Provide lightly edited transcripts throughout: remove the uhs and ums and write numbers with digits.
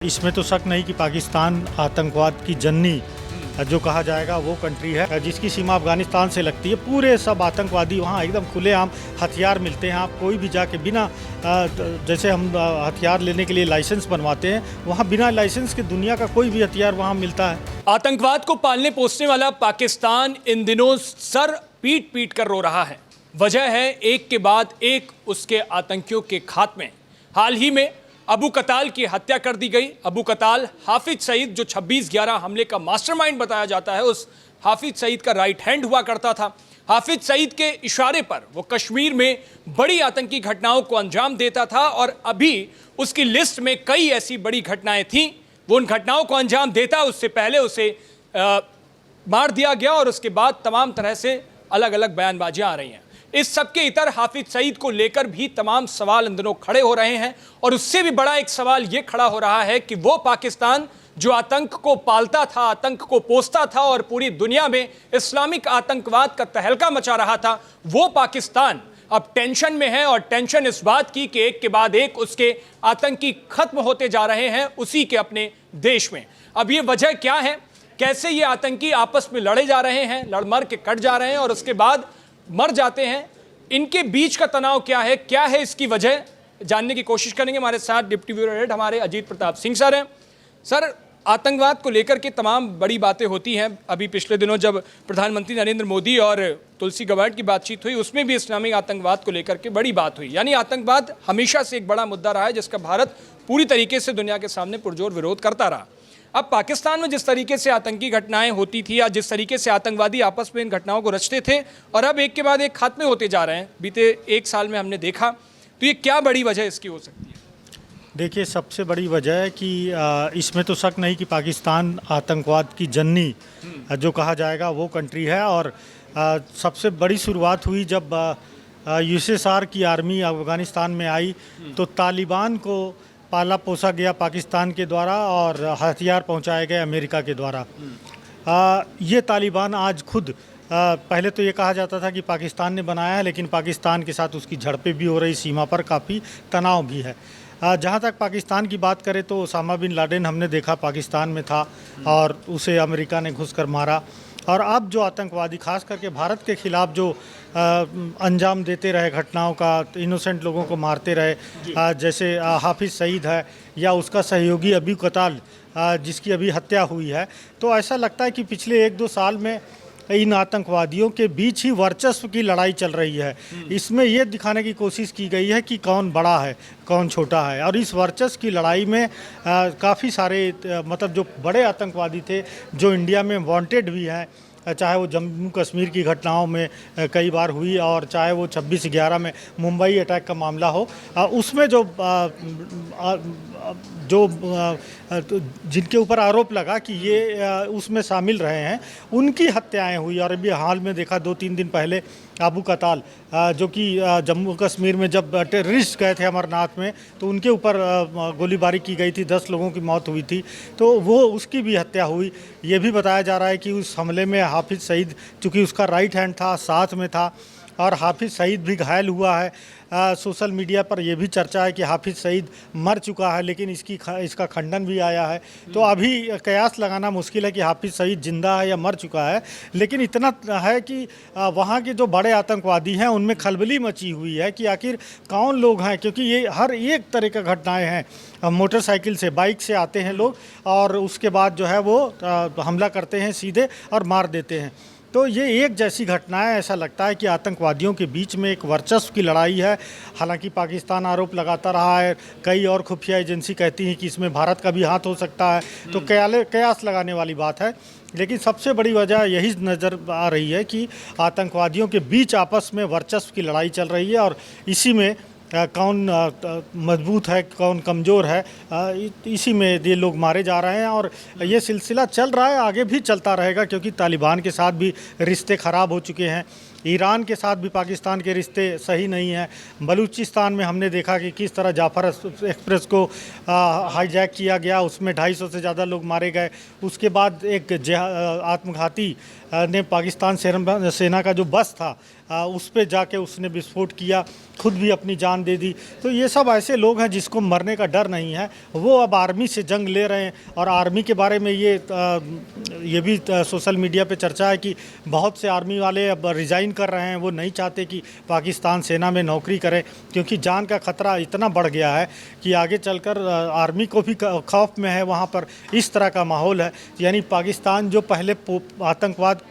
इसमें तो शक नहीं कि पाकिस्तान आतंकवाद की जननी जो कहा जाएगा वो कंट्री है, जिसकी सीमा अफगानिस्तान से लगती है। पूरे सब आतंकवादी वहाँ एकदम खुलेआम हथियार मिलते हैं। आप कोई भी जाके बिना जैसे हम हथियार लेने के लिए लाइसेंस बनवाते हैं, वहाँ बिना लाइसेंस के दुनिया का कोई भी हथियार वहाँ मिलता है। आतंकवाद को पालने पोसने वाला पाकिस्तान इन दिनों सर पीट पीट कर रो रहा है। वजह है एक के बाद एक उसके आतंकियों के खात्मे। हाल ही में अबू कताल की हत्या कर दी गई। अबू कताल हाफिज सईद, जो 26/11 हमले का मास्टरमाइंड बताया जाता है, उस हाफिज सईद का राइट हैंड हुआ करता था। हाफिज सईद के इशारे पर वो कश्मीर में बड़ी आतंकी घटनाओं को अंजाम देता था और अभी उसकी लिस्ट में कई ऐसी बड़ी घटनाएं थीं। वो उन घटनाओं को अंजाम देता, उससे पहले उसे मार दिया गया और उसके बाद तमाम तरह से अलग अलग बयानबाजियां आ रही हैं। इस सबके इतर हाफिज सईद को लेकर भी तमाम सवाल इन दिनों खड़े हो रहे हैं और उससे भी बड़ा एक सवाल यह खड़ा हो रहा है कि वो पाकिस्तान जो आतंक को पालता था, आतंक को पोसता था और पूरी दुनिया में इस्लामिक आतंकवाद का तहलका मचा रहा था, वो पाकिस्तान अब टेंशन में है। और टेंशन इस बात की कि एक के बाद एक उसके आतंकी खत्म होते जा रहे हैं उसी के अपने देश में। अब ये वजह क्या है, कैसे ये आतंकी आपस में लड़े जा रहे हैं, लड़ मर के कट जा रहे हैं और उसके बाद मर जाते हैं, इनके बीच का तनाव क्या है इसकी वजह जानने की कोशिश करेंगे। हमारे साथ डिप्टी ब्यूरो हेड हमारे अजीत प्रताप सिंह सर हैं। सर, आतंकवाद को लेकर के तमाम बड़ी बातें होती हैं। अभी पिछले दिनों जब प्रधानमंत्री नरेंद्र मोदी और तुलसी गबार्ड की बातचीत हुई, उसमें भी इस्लामिक आतंकवाद को लेकर के बड़ी बात हुई। यानी आतंकवाद हमेशा से एक बड़ा मुद्दा रहा है जिसका भारत पूरी तरीके से दुनिया के सामने पुरजोर विरोध करता रहा। अब पाकिस्तान में जिस तरीके से आतंकी घटनाएं होती थी या जिस तरीके से आतंकवादी आपस में इन घटनाओं को रचते थे और अब एक के बाद एक खात्मे होते जा रहे हैं, बीते एक साल में हमने देखा, तो ये क्या बड़ी वजह इसकी हो सकती है? देखिए, सबसे बड़ी वजह है कि इसमें तो शक नहीं कि पाकिस्तान आतंकवाद की जननी जो कहा जाएगा वो कंट्री है। और सबसे बड़ी शुरुआत हुई जब यूएसएसआर की आर्मी अफगानिस्तान में आई तो तालिबान को पाला पोसा गया पाकिस्तान के द्वारा और हथियार पहुंचाए गए अमेरिका के द्वारा। ये तालिबान आज खुद पहले तो ये कहा जाता था कि पाकिस्तान ने बनाया है, लेकिन पाकिस्तान के साथ उसकी झड़पें भी हो रही, सीमा पर काफ़ी तनाव भी है। जहाँ तक पाकिस्तान की बात करें तो ओसामा बिन लादेन हमने देखा पाकिस्तान में था और उसे अमेरिका ने घुसकर मारा। और अब जो आतंकवादी खास करके भारत के खिलाफ जो अंजाम देते रहे घटनाओं का, इनोसेंट लोगों को मारते रहे, जैसे हाफिज सईद है या उसका सहयोगी अबू कताल जिसकी अभी हत्या हुई है, तो ऐसा लगता है कि पिछले 1-2 साल में इन आतंकवादियों के बीच ही वर्चस्व की लड़ाई चल रही है। इसमें ये दिखाने की कोशिश की गई है कि कौन बड़ा है कौन छोटा है। और इस वर्चस्व की लड़ाई में काफ़ी सारे मतलब जो बड़े आतंकवादी थे जो इंडिया में वांटेड भी हैं, चाहे वो जम्मू कश्मीर की घटनाओं में कई बार हुई और चाहे वो 26/11 में मुंबई अटैक का मामला हो, उसमें जो जिनके ऊपर आरोप लगा कि ये उसमें शामिल रहे हैं, उनकी हत्याएं हुई। और अभी हाल में देखा 2-3 दिन पहले अबू कताल जो कि जम्मू कश्मीर में जब टेररिस्ट गए थे अमरनाथ में तो उनके ऊपर गोलीबारी की गई थी, 10 लोगों की मौत हुई थी, तो वो उसकी भी हत्या हुई। ये भी बताया जा रहा है कि उस हमले में हाफिज सईद, चूँकि उसका राइट हैंड था, साथ में था और हाफिज सईद भी घायल हुआ है। सोशल मीडिया पर यह भी चर्चा है कि हाफिज सईद मर चुका है, लेकिन इसका खंडन भी आया है। तो अभी कयास लगाना मुश्किल है कि हाफिज सईद जिंदा है या मर चुका है, लेकिन इतना है कि वहाँ के जो बड़े आतंकवादी हैं उनमें खलबली मची हुई है कि आखिर कौन लोग हैं, क्योंकि ये हर एक तरह का घटनाएँ हैं। मोटरसाइकिल से, बाइक से आते हैं लोग और उसके बाद जो है वो हमला करते हैं सीधे और मार देते हैं। तो ये एक जैसी घटनाएं, ऐसा लगता है कि आतंकवादियों के बीच में एक वर्चस्व की लड़ाई है। हालांकि पाकिस्तान आरोप लगाता रहा है, कई और खुफिया एजेंसी कहती हैं कि इसमें भारत का भी हाथ हो सकता है, तो कयास लगाने वाली बात है। लेकिन सबसे बड़ी वजह यही नज़र आ रही है कि आतंकवादियों के बीच आपस में वर्चस्व की लड़ाई चल रही है और इसी में कौन मजबूत है कौन कमज़ोर है, इसी में ये लोग मारे जा रहे हैं। और ये सिलसिला चल रहा है, आगे भी चलता रहेगा, क्योंकि तालिबान के साथ भी रिश्ते ख़राब हो चुके हैं ईरान के साथ भी पाकिस्तान के रिश्ते सही नहीं हैं। बलूचिस्तान में हमने देखा कि किस तरह जाफर एक्सप्रेस को हाईजैक किया गया, उसमें 250 से ज़्यादा लोग मारे गए। उसके बाद एक आत्मघाती ने पाकिस्तान सेना का जो बस था उस पे जाके उसने विस्फोट किया, खुद भी अपनी जान दे दी। तो ये सब ऐसे लोग हैं जिसको मरने का डर नहीं है, वो अब आर्मी से जंग ले रहे हैं। और आर्मी के बारे में ये भी सोशल मीडिया पे चर्चा है कि बहुत से आर्मी वाले अब रिज़ाइन कर रहे हैं, वो नहीं चाहते कि पाकिस्तान सेना में नौकरी करें, क्योंकि जान का खतरा इतना बढ़ गया है कि आगे चलकर आर्मी को भी खौफ में है। वहाँ पर इस तरह का माहौल है, यानी पाकिस्तान जो पहले आतंकवाद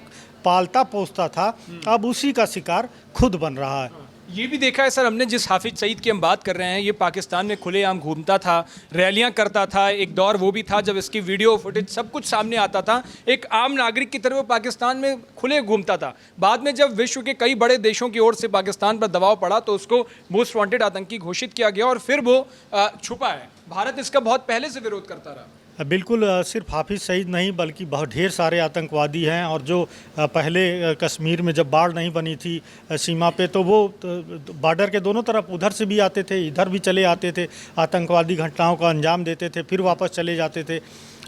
पालता पोसता था, अब उसी का शिकार खुद बन रहा है। ये भी देखा है सर हमने, जिस हाफिज सईद की हम बात कर रहे हैं, ये पाकिस्तान में खुलेआम घूमता था, रैलियां करता था। एक दौर वो भी था जब इसकी वीडियो फुटेज सब कुछ सामने आता था, एक आम नागरिक की तरह वो पाकिस्तान में खुले घूमता था। बाद में जब विश्व के कई बड़े देशों की ओर से पाकिस्तान पर दबाव पड़ा तो उसको मोस्ट वांटेड आतंकी घोषित किया गया और फिर वो छुपा है। भारत इसका बहुत पहले से विरोध करता रहा। बिल्कुल, सिर्फ हाफिज सईद नहीं बल्कि बहुत ढेर सारे आतंकवादी हैं। और जो पहले कश्मीर में जब बाढ़ नहीं बनी थी सीमा पे, तो वो बॉर्डर के दोनों तरफ उधर से भी आते थे, इधर भी चले आते थे, आतंकवादी घटनाओं का अंजाम देते थे, फिर वापस चले जाते थे।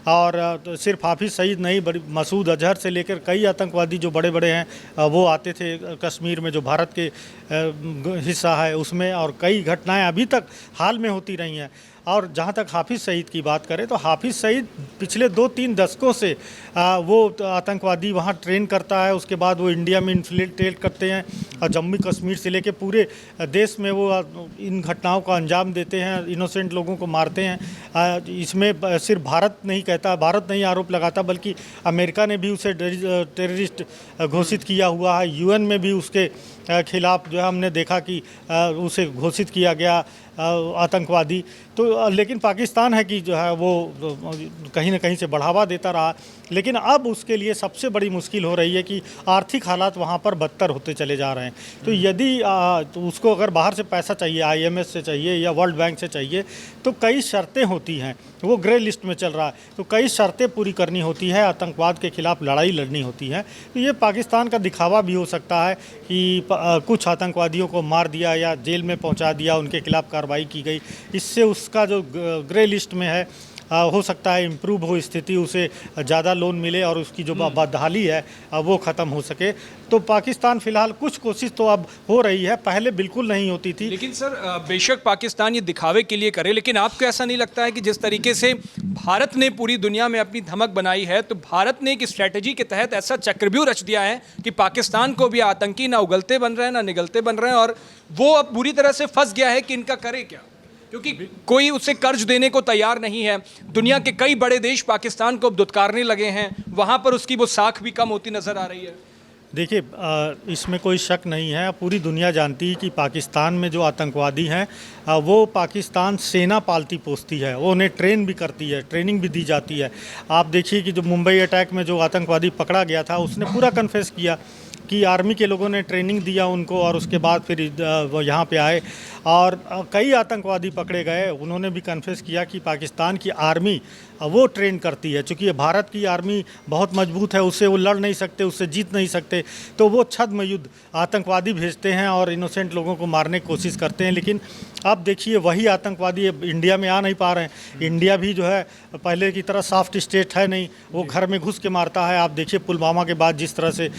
और तो सिर्फ हाफिज सईद नहीं, बड़ी मसूद अजहर से लेकर कई आतंकवादी जो बड़े बड़े हैं वो आते थे कश्मीर में, जो भारत के हिस्सा है उसमें। और कई घटनाएं अभी तक हाल में होती रही हैं। और जहाँ तक हाफिज सईद की बात करें तो हाफिज सईद पिछले 2-3 दशकों से वो आतंकवादी वहाँ ट्रेन करता है, उसके बाद वो इंडिया में इन्फिल्ट्रेट करते हैं और जम्मू कश्मीर से लेके पूरे देश में वो इन घटनाओं का अंजाम देते हैं, इनोसेंट लोगों को मारते हैं। इसमें सिर्फ भारत नहीं कहता, भारत नहीं आरोप लगाता, बल्कि अमेरिका ने भी उसे टेररिस्ट घोषित किया हुआ है। यूएन में भी उसके खिलाफ जो है हमने देखा कि उसे घोषित किया गया आतंकवादी। तो लेकिन पाकिस्तान है कि जो है वो कहीं ना कहीं से बढ़ावा देता रहा। लेकिन अब उसके लिए सबसे बड़ी मुश्किल हो रही है कि आर्थिक हालात वहाँ पर बदतर होते चले जा रहे हैं। तो यदि तो उसको अगर बाहर से पैसा चाहिए, IMF से चाहिए या वर्ल्ड बैंक से चाहिए, तो कई शर्तें होती हैं। वो ग्रे लिस्ट में चल रहा है, तो कई शर्तें पूरी करनी होती है, आतंकवाद के खिलाफ लड़ाई लड़नी होती है। तो ये पाकिस्तान का दिखावा भी हो सकता है कि कुछ आतंकवादियों को मार दिया या जेल में पहुंचा दिया, उनके खिलाफ कार्रवाई की गई, इससे उसका जो ग्रे लिस्ट में है हो सकता है इम्प्रूव हो स्थिति, उसे ज़्यादा लोन मिले और उसकी जो बदहाली है वो ख़त्म हो सके। तो पाकिस्तान फ़िलहाल कुछ कोशिश तो अब हो रही है, पहले बिल्कुल नहीं होती थी। लेकिन सर बेशक पाकिस्तान ये दिखावे के लिए करे, लेकिन आपको ऐसा नहीं लगता है कि जिस तरीके से भारत ने पूरी दुनिया में अपनी धमक बनाई है, तो भारत ने एक स्ट्रैटेजी के तहत ऐसा चक्रव्यूह रच दिया है कि पाकिस्तान को भी आतंकी ना उगलते बन रहे हैं ना निगलते बन रहे हैं, और वो अब बुरी तरह से फंस गया है कि इनका करे क्या, क्योंकि कोई उसे कर्ज देने को तैयार नहीं है। दुनिया के कई बड़े देश पाकिस्तान को अब दुत्कारने लगे हैं, वहाँ पर उसकी वो साख भी कम होती नज़र आ रही है। देखिए, इसमें कोई शक नहीं है, पूरी दुनिया जानती है कि पाकिस्तान में जो आतंकवादी हैं वो पाकिस्तान सेना पालती पोसती है, वो उन्हें ट्रेन भी करती है, ट्रेनिंग भी दी जाती है। आप देखिए कि जो मुंबई अटैक में जो आतंकवादी पकड़ा गया था, उसने पूरा कन्फेस किया कि आर्मी के लोगों ने ट्रेनिंग दिया उनको और उसके बाद फिर वो यहाँ पे आए। और कई आतंकवादी पकड़े गए, उन्होंने भी कन्फेस किया कि पाकिस्तान की आर्मी वो ट्रेन करती है। चूँकि भारत की आर्मी बहुत मजबूत है, उससे वो लड़ नहीं सकते, उससे जीत नहीं सकते, तो वो छद्म युद्ध आतंकवादी भेजते हैं और इनोसेंट लोगों को मारने की कोशिश करते हैं। लेकिन अब देखिए वही आतंकवादी अब इंडिया में आ नहीं पा रहे हैं। इंडिया भी जो है पहले की तरह सॉफ्ट स्टेट है नहीं, वो घर में घुस के मारता है। आप देखिए पुलवामा के बाद जिस तरह से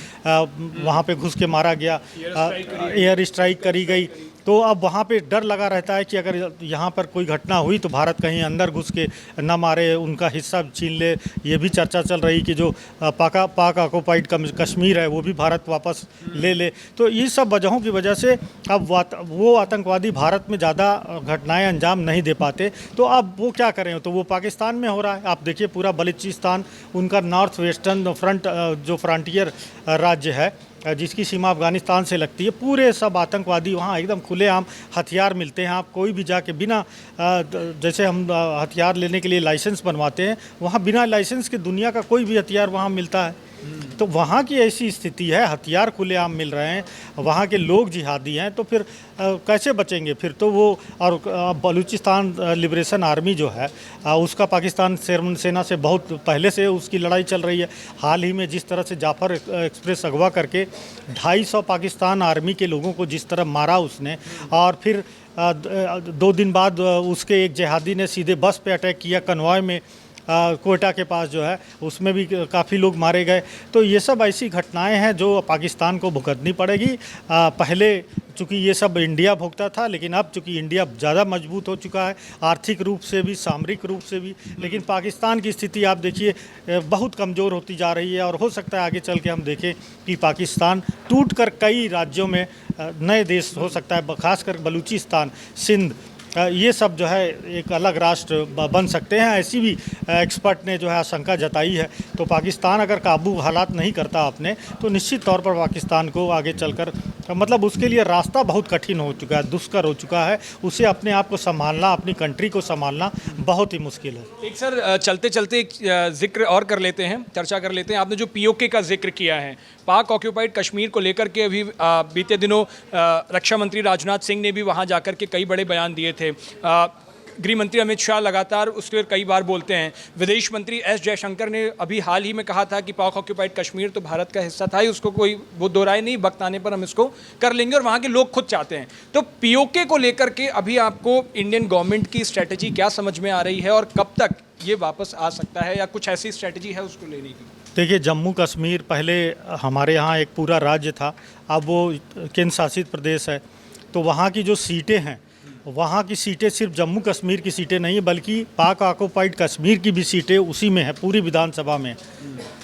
वहाँ पे घुस के मारा गया, एयर स्ट्राइक करी गई, तो अब वहाँ पे डर लगा रहता है कि अगर यहाँ पर कोई घटना हुई तो भारत कहीं अंदर घुस के न मारे, उनका हिस्सा छीन ले। ये भी चर्चा चल रही कि जो पाक ऑक्युपाइड कश्मीर है वो भी भारत वापस ले ले। तो ये सब वजहों की वजह से अब वो आतंकवादी भारत में ज़्यादा घटनाएं अंजाम नहीं दे पाते। तो अब वो क्या करें, तो वो पाकिस्तान में हो रहा है। आप देखिए पूरा बलूचिस्तान, उनका नॉर्थ वेस्टर्न फ्रंट जो फ्रंटियर राज्य है जिसकी सीमा अफ़गानिस्तान से लगती है, पूरे सब आतंकवादी वहाँ एकदम खुलेआम हथियार मिलते हैं। आप कोई भी जाके बिना जैसे हम हथियार लेने के लिए लाइसेंस बनवाते हैं, वहाँ बिना लाइसेंस के दुनिया का कोई भी हथियार वहाँ मिलता है। तो वहाँ की ऐसी स्थिति है, हथियार खुलेआम मिल रहे हैं, वहाँ के लोग जिहादी हैं, तो फिर कैसे बचेंगे? फिर तो वो और बलूचिस्तान लिबरेशन आर्मी जो है उसका पाकिस्तान सेना से बहुत पहले से उसकी लड़ाई चल रही है। हाल ही में जिस तरह से जाफर एक्सप्रेस अगवा करके 250 पाकिस्तान आर्मी के लोगों को जिस तरह मारा उसने, और फिर 2 दिन बाद उसके एक जिहादी ने सीधे बस पे अटैक किया कन्वॉय में, कोयटा के पास जो है, उसमें भी काफ़ी लोग मारे गए। तो ये सब ऐसी घटनाएं हैं जो पाकिस्तान को भुगतनी पड़ेगी। पहले चूँकि ये सब इंडिया भुगता था, लेकिन अब चूँकि इंडिया ज़्यादा मजबूत हो चुका है आर्थिक रूप से भी, सामरिक रूप से भी, लेकिन पाकिस्तान की स्थिति आप देखिए बहुत कमज़ोर होती जा रही है। और हो सकता है आगे चल के हम देखें कि पाकिस्तान टूट कर कई राज्यों में नए देश हो सकता है, खासकर बलूचिस्तान, सिंध, ये सब जो है एक अलग राष्ट्र बन सकते हैं। ऐसी भी एक्सपर्ट ने जो है आशंका जताई है। तो पाकिस्तान अगर काबू हालात नहीं करता अपने, तो निश्चित तौर पर पाकिस्तान को आगे चलकर मतलब उसके लिए रास्ता बहुत कठिन हो चुका है, दुष्कर हो चुका है। उसे अपने आप को संभालना, अपनी कंट्री को संभालना बहुत ही मुश्किल है। एक सर चलते चलते एक जिक्र और कर लेते हैं, चर्चा कर लेते हैं। आपने जो पीओके का जिक्र किया है, पाक ऑक्यूपाइड कश्मीर को लेकर के अभी बीते दिनों रक्षा मंत्री राजनाथ सिंह ने भी वहां जाकर के कई बड़े बयान दिए थे। गृह मंत्री अमित शाह लगातार उसके कई बार बोलते हैं। विदेश मंत्री एस जयशंकर ने अभी हाल ही में कहा था कि पाक ऑक्यूपाइड कश्मीर तो भारत का हिस्सा था ही, उसको कोई वो दो राय नहीं, वक्त आने पर हम इसको कर लेंगे, और वहाँ के लोग खुद चाहते हैं। तो पीओके को लेकर के अभी आपको इंडियन गवर्नमेंट की स्ट्रेटजी क्या समझ में आ रही है, और कब तक ये वापस आ सकता है, या कुछ ऐसी स्ट्रेटजी है उसको लेने की? देखिए, जम्मू कश्मीर पहले हमारे यहाँ एक पूरा राज्य था, अब वो केंद्र शासित प्रदेश है। तो वहाँ की जो सीटें हैं, वहाँ की सीटें सिर्फ जम्मू कश्मीर की सीटें नहीं, बल्कि पाक ऑक्यूपाइड कश्मीर की भी सीटें उसी में है, पूरी विधानसभा में।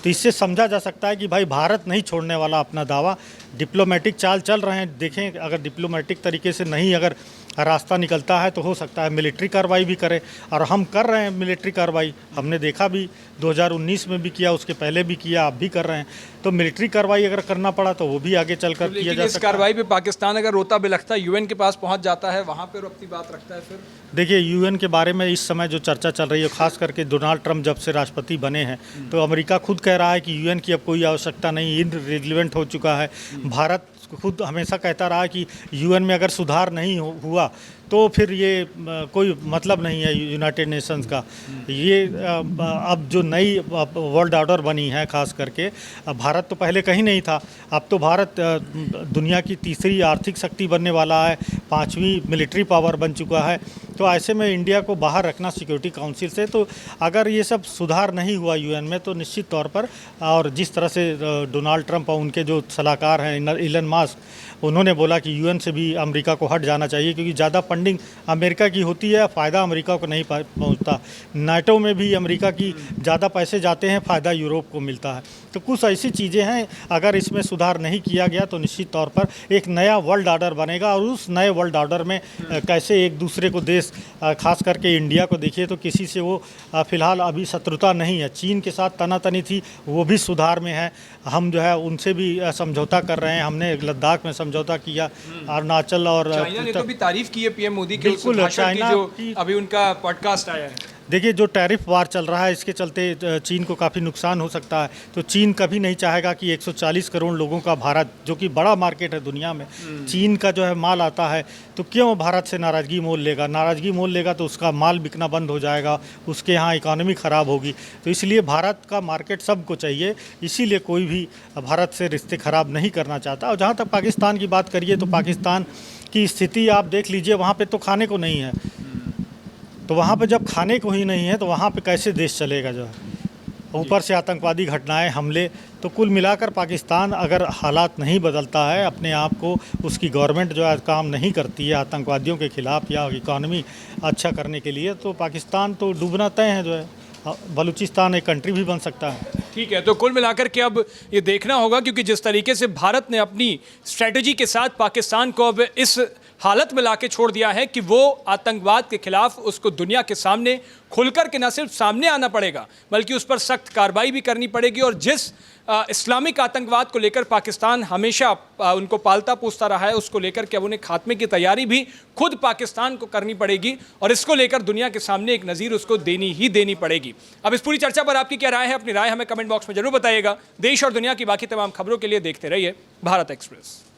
तो इससे समझा जा सकता है कि भाई भारत नहीं छोड़ने वाला अपना दावा। डिप्लोमेटिक चाल चल रहे हैं, देखें अगर डिप्लोमेटिक तरीके से नहीं अगर रास्ता निकलता है तो हो सकता है मिलिट्री कार्रवाई भी करे, और हम कर रहे हैं मिलिट्री कार्रवाई। हमने देखा भी 2019 में भी किया, उसके पहले भी किया, अब भी कर रहे हैं। तो मिलिट्री कार्रवाई अगर करना पड़ा तो वो भी आगे चलकर किया जा सकता है। इस कार्रवाई पे पाकिस्तान अगर रोता बिलखता यूएन के पास पहुंच जाता है, वहां पर अपनी बात रखता है फिर? देखिए, यूएन के बारे में इस समय जो चर्चा चल रही है, खास करके डोनाल्ड ट्रंप जब से राष्ट्रपति बने हैं, तो अमेरिका खुद कह रहा है कि यूएन की अब कोई आवश्यकता नहीं, इररिलेवेंट हो चुका है। भारत खुद हमेशा कहता रहा कि यूएन में अगर सुधार नहीं हुआ तो फिर ये कोई मतलब नहीं है यूनाइटेड नेशंस का। ये अब जो नई वर्ल्ड ऑर्डर बनी है, खास करके भारत तो पहले कहीं नहीं था, अब तो भारत दुनिया की तीसरी आर्थिक शक्ति बनने वाला है, 5वीं मिलिट्री पावर बन चुका है। तो ऐसे में इंडिया को बाहर रखना सिक्योरिटी काउंसिल से, तो अगर ये सब सुधार नहीं हुआ यूएन में, तो निश्चित तौर पर, और जिस तरह से डोनाल्ड ट्रंप और उनके जो सलाहकार हैं इलन मास्क, उन्होंने बोला कि यूएन से भी अमेरिका को हट जाना चाहिए, क्योंकि ज़्यादा फंडिंग अमेरिका की होती है, फ़ायदा अमेरिका को नहीं पहुंचता। नाटो में भी अमेरिका की ज़्यादा पैसे जाते हैं, फ़ायदा यूरोप को मिलता है। तो कुछ ऐसी चीज़ें हैं, अगर इसमें सुधार नहीं किया गया तो निश्चित तौर पर एक नया वर्ल्ड ऑर्डर बनेगा, और उस नए वर्ल्ड ऑर्डर में कैसे एक दूसरे को देश, खास करके इंडिया को देखिए तो किसी से वो फ़िलहाल अभी शत्रुता नहीं है। चीन के साथ तनातनी थी, वो भी सुधार में है। हम जो है उनसे भी समझौता कर रहे हैं, हमने लद्दाख में समझौता किया, अरुणाचल और चाइना ने तो भी तारीफ की है पीएम मोदी के उस बिल्कुल, भाषण की, चाइना जो अभी उनका पॉडकास्ट आया है। देखिए, जो टैरिफ वार चल रहा है, इसके चलते चीन को काफ़ी नुकसान हो सकता है। तो चीन कभी नहीं चाहेगा कि 140 करोड़ लोगों का भारत, जो कि बड़ा मार्केट है दुनिया में, चीन का जो है माल आता है, तो क्यों भारत से नाराज़गी मोल लेगा? नाराज़गी मोल लेगा तो उसका माल बिकना बंद हो जाएगा, उसके यहाँ इकॉनमी ख़राब होगी। तो इसलिए भारत का मार्केट सबको चाहिए, इसीलिए कोई भी भारत से रिश्ते ख़राब नहीं करना चाहता। और जहाँ तक पाकिस्तान की बात करिए, तो पाकिस्तान की स्थिति आप देख लीजिए, वहाँ पर तो खाने को नहीं है। तो वहाँ पे जब खाने को ही नहीं है, तो वहाँ पे कैसे देश चलेगा? जो है ऊपर से आतंकवादी घटनाएं, हमले, तो कुल मिलाकर पाकिस्तान अगर हालात नहीं बदलता है, अपने आप को, उसकी गवर्नमेंट जो है काम नहीं करती है आतंकवादियों के खिलाफ या इकॉनमी अच्छा करने के लिए, तो पाकिस्तान तो डूबना तय है। जो है बलूचिस्तान एक कंट्री भी बन सकता है। ठीक है, तो कुल मिलाकर के अब ये देखना होगा, क्योंकि जिस तरीके से भारत ने अपनी स्ट्रेटजी के साथ पाकिस्तान को अब इस हालत में लाके छोड़ दिया है कि वो आतंकवाद के खिलाफ उसको दुनिया के सामने खुलकर के न सिर्फ सामने आना पड़ेगा बल्कि उस पर सख्त कार्रवाई भी करनी पड़ेगी। और जिस इस्लामिक आतंकवाद को लेकर पाकिस्तान हमेशा उनको पालता पूछता रहा है, उसको लेकर के अब उन्हें खात्मे की तैयारी भी खुद पाकिस्तान को करनी पड़ेगी और इसको लेकर दुनिया के सामने एक नज़ीर उसको देनी ही देनी पड़ेगी। अब इस पूरी चर्चा पर आपकी क्या राय है? अपनी राय हमें कमेंट बॉक्स में जरूर बताइएगा। देश और दुनिया की बाकी तमाम खबरों के लिए देखते रहिए भारत एक्सप्रेस।